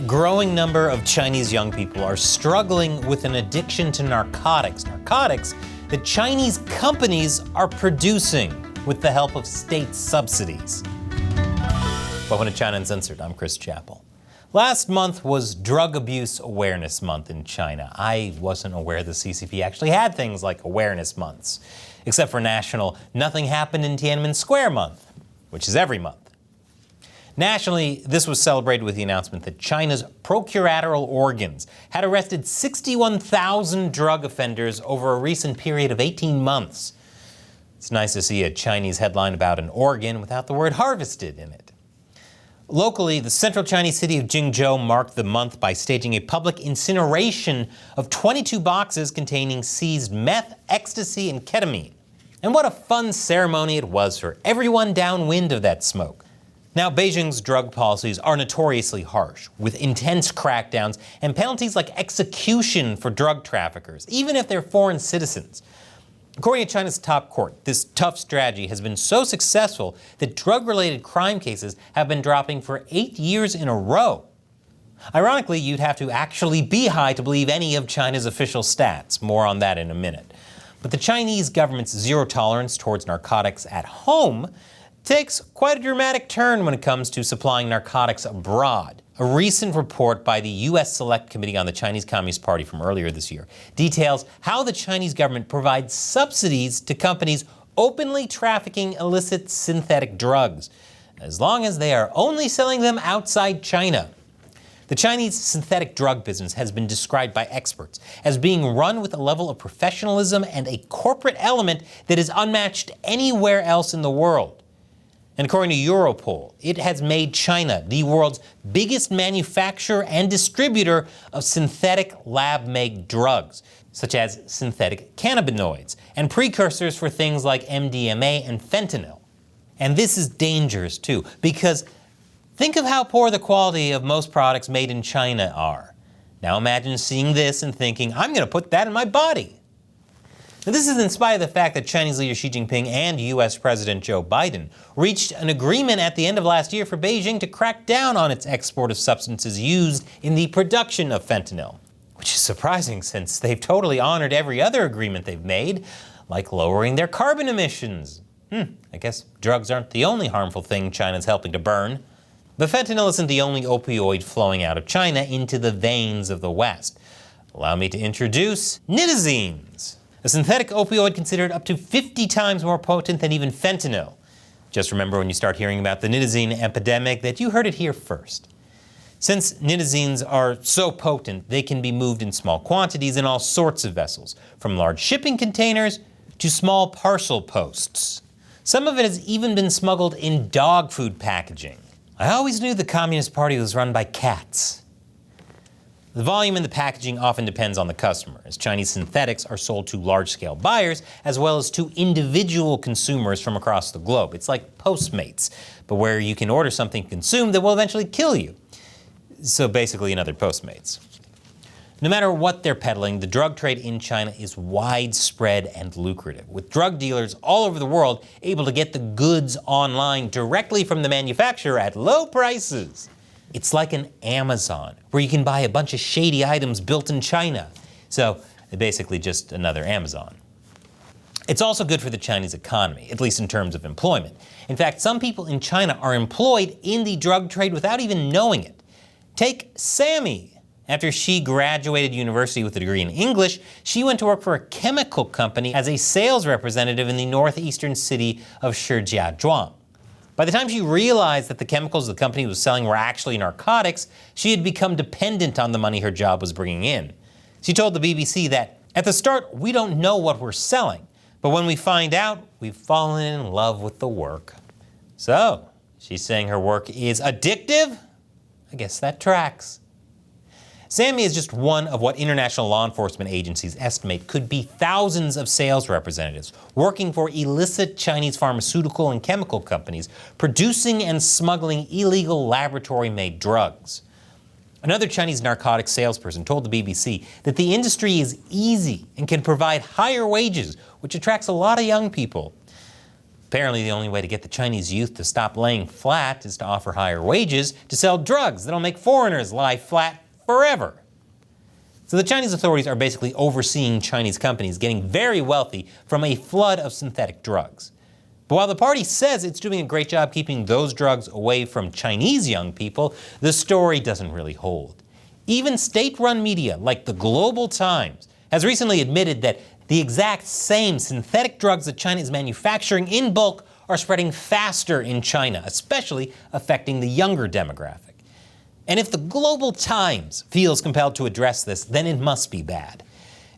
growing number of Chinese young people are struggling with an addiction to narcotics. Narcotics that Chinese companies are producing with the help of state subsidies. Welcome to China Uncensored. I'm Chris Chappell. Last month was Drug Abuse Awareness Month in China. I wasn't aware the CCP actually had things like awareness months, except for National Nothing Happened in Tiananmen Square Month, which is every month. Nationally, this was celebrated with the announcement that China's procuratorial organs had arrested 61,000 drug offenders over a recent period of 18 months. It's nice to see a Chinese headline about an organ without the word harvested in it. Locally, the central Chinese city of Jingzhou marked the month by staging a public incineration of 22 boxes containing seized meth, ecstasy, and ketamine. And what a fun ceremony it was for everyone downwind of that smoke. Now, Beijing's drug policies are notoriously harsh, with intense crackdowns and penalties like execution for drug traffickers, even if they're foreign citizens. According to China's top court, this tough strategy has been so successful that drug-related crime cases have been dropping for 8 years in a row. Ironically, you'd have to actually be high to believe any of China's official stats. More on that in a minute. But the Chinese government's zero tolerance towards narcotics at home takes quite a dramatic turn when it comes to supplying narcotics abroad. A recent report by the U.S. Select Committee on the Chinese Communist Party from earlier this year details how the Chinese government provides subsidies to companies openly trafficking illicit synthetic drugs, as long as they are only selling them outside China. The Chinese synthetic drug business has been described by experts as being run with a level of professionalism and a corporate element that is unmatched anywhere else in the world. And according to Europol, it has made China the world's biggest manufacturer and distributor of synthetic lab-made drugs, such as synthetic cannabinoids and precursors for things like MDMA and fentanyl. And this is dangerous too, because think of how poor the quality of most products made in China are. Now imagine seeing this and thinking, I'm going to put that in my body. Now, this is in spite of the fact that Chinese leader Xi Jinping and U.S. President Joe Biden reached an agreement at the end of last year for Beijing to crack down on its export of substances used in the production of fentanyl, which is surprising since they've totally honored every other agreement they've made, like lowering their carbon emissions. I guess drugs aren't the only harmful thing China's helping to burn. But fentanyl isn't the only opioid flowing out of China into the veins of the West. Allow me to introduce nitazines, a synthetic opioid considered up to 50 times more potent than even fentanyl. Just remember when you start hearing about the nitazine epidemic that you heard it here first. Since nitazines are so potent, they can be moved in small quantities in all sorts of vessels, from large shipping containers to small parcel posts. Some of it has even been smuggled in dog food packaging. I always knew the Communist Party was run by cats. The volume in the packaging often depends on the customer, as Chinese synthetics are sold to large-scale buyers as well as to individual consumers from across the globe. It's like Postmates, but where you can order something consumed that will eventually kill you. So basically another Postmates. No matter what they're peddling, the drug trade in China is widespread and lucrative, with drug dealers all over the world able to get the goods online directly from the manufacturer at low prices. It's like an Amazon, where you can buy a bunch of shady items built in China. So, basically just another Amazon. It's also good for the Chinese economy, at least in terms of employment. In fact, some people in China are employed in the drug trade without even knowing it. Take Sammy. After she graduated university with a degree in English, she went to work for a chemical company as a sales representative in the northeastern city of Shijiazhuang. By the time she realized that the chemicals the company was selling were actually narcotics, she had become dependent on the money her job was bringing in. She told the BBC that, at the start, we don't know what we're selling, but when we find out, we've fallen in love with the work. So, she's saying her work is addictive? I guess that tracks. Sammy is just one of what international law enforcement agencies estimate could be thousands of sales representatives working for illicit Chinese pharmaceutical and chemical companies, producing and smuggling illegal laboratory-made drugs. Another Chinese narcotics salesperson told the BBC that the industry is easy and can provide higher wages, which attracts a lot of young people. Apparently, the only way to get the Chinese youth to stop laying flat is to offer higher wages to sell drugs that'll make foreigners lie flat forever. So the Chinese authorities are basically overseeing Chinese companies getting very wealthy from a flood of synthetic drugs. But while the party says it's doing a great job keeping those drugs away from Chinese young people, the story doesn't really hold. Even state-run media like the Global Times has recently admitted that the exact same synthetic drugs that China is manufacturing in bulk are spreading faster in China, especially affecting the younger demographic. And if the Global Times feels compelled to address this, then it must be bad.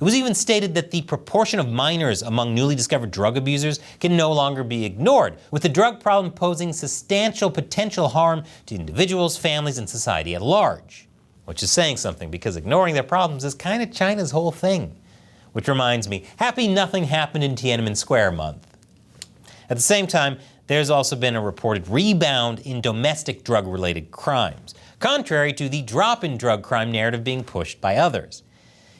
It was even stated that the proportion of minors among newly discovered drug abusers can no longer be ignored, with the drug problem posing substantial potential harm to individuals, families, and society at large. Which is saying something, because ignoring their problems is kind of China's whole thing. Which reminds me, happy nothing happened in Tiananmen Square month. At the same time, there's also been a reported rebound in domestic drug-related crimes, contrary to the drop in drug crime narrative being pushed by others.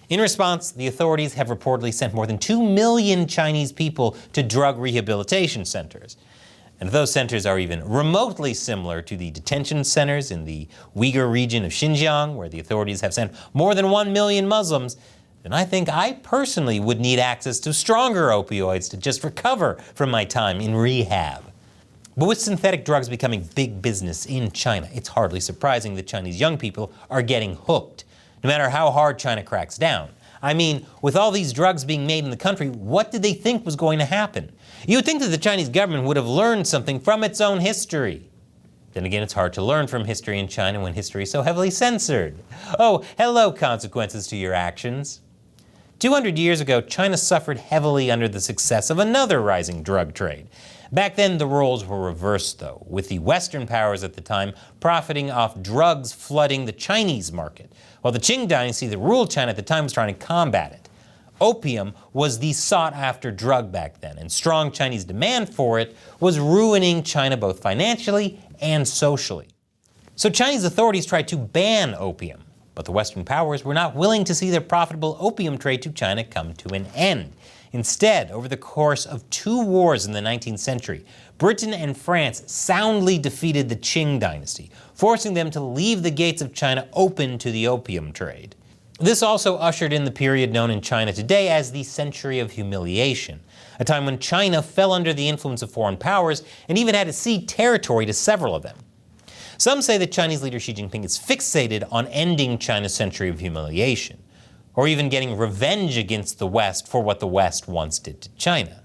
In response, the authorities have reportedly sent more than 2 million Chinese people to drug rehabilitation centers. And if those centers are even remotely similar to the detention centers in the Uyghur region of Xinjiang, where the authorities have sent more than 1 million Muslims, then I think I personally would need access to stronger opioids to just recover from my time in rehab. But with synthetic drugs becoming big business in China, it's hardly surprising that Chinese young people are getting hooked, no matter how hard China cracks down. I mean, with all these drugs being made in the country, what did they think was going to happen? You would think that the Chinese government would have learned something from its own history. Then again, it's hard to learn from history in China when history is so heavily censored. Oh, hello, consequences to your actions. 200 years ago, China suffered heavily under the success of another rising drug trade. Back then, the roles were reversed, though, with the Western powers at the time profiting off drugs flooding the Chinese market, while the Qing dynasty that ruled China at the time was trying to combat it. Opium was the sought-after drug back then, and strong Chinese demand for it was ruining China both financially and socially. So Chinese authorities tried to ban opium, but the Western powers were not willing to see their profitable opium trade to China come to an end. Instead, over the course of 2 wars in the 19th century, Britain and France soundly defeated the Qing dynasty, forcing them to leave the gates of China open to the opium trade. This also ushered in the period known in China today as the Century of Humiliation, a time when China fell under the influence of foreign powers and even had to cede territory to several of them. Some say that Chinese leader Xi Jinping is fixated on ending China's Century of Humiliation, or even getting revenge against the West for what the West once did to China.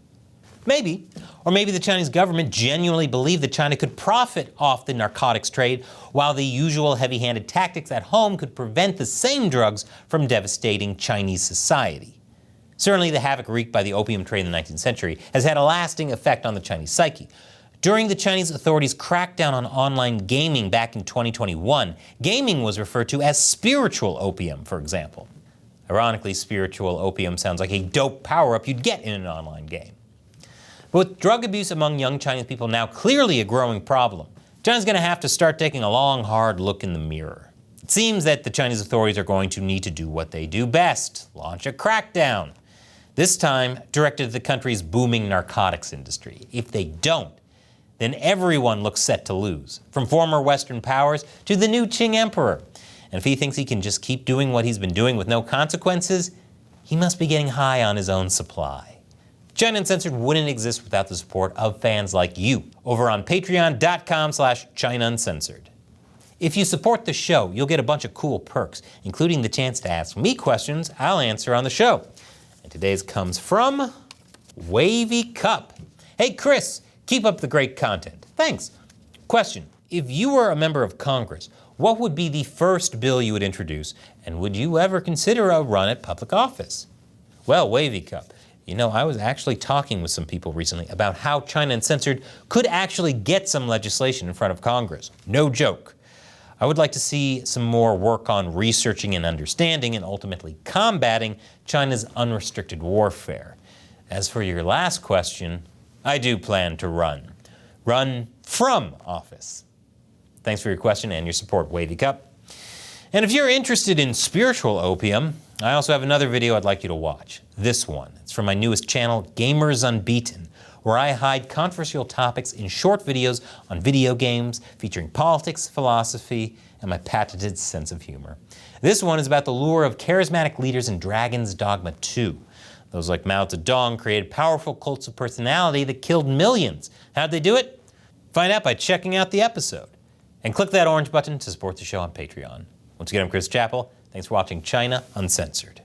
Maybe. Or maybe the Chinese government genuinely believed that China could profit off the narcotics trade, while the usual heavy-handed tactics at home could prevent the same drugs from devastating Chinese society. Certainly the havoc wreaked by the opium trade in the 19th century has had a lasting effect on the Chinese psyche. During the Chinese authorities' crackdown on online gaming back in 2021, gaming was referred to as spiritual opium, for example. Ironically, spiritual opium sounds like a dope power-up you'd get in an online game. But with drug abuse among young Chinese people now clearly a growing problem, China's going to have to start taking a long, hard look in the mirror. It seems that the Chinese authorities are going to need to do what they do best: launch a crackdown. This time, directed at the country's booming narcotics industry. If they don't, then everyone looks set to lose, from former Western powers to the new Qing emperor. And if he thinks he can just keep doing what he's been doing with no consequences, he must be getting high on his own supply. China Uncensored wouldn't exist without the support of fans like you over on patreon.com/China Uncensored. If you support the show, you'll get a bunch of cool perks, including the chance to ask me questions I'll answer on the show. And today's comes from Wavy Cup. Hey Chris, keep up the great content. Thanks. Question: if you were a member of Congress, what would be the first bill you would introduce, and would you ever consider a run at public office? Well, Wavy Cup, you know, I was actually talking with some people recently about how China Uncensored could actually get some legislation in front of Congress. No joke. I would like to see some more work on researching and understanding and ultimately combating China's unrestricted warfare. As for your last question, I do plan to run. Run from office. Thanks for your question and your support, Wavy Cup. And if you're interested in spiritual opium, I also have another video I'd like you to watch. This one. It's from my newest channel, Gamers Unbeaten, where I hide controversial topics in short videos on video games featuring politics, philosophy, and my patented sense of humor. This one is about the lure of charismatic leaders in Dragon's Dogma 2. Those like Mao Zedong created powerful cults of personality that killed millions. How'd they do it? Find out by checking out the episode. And click that orange button to support the show on Patreon. Once again, I'm Chris Chappell. Thanks for watching China Uncensored.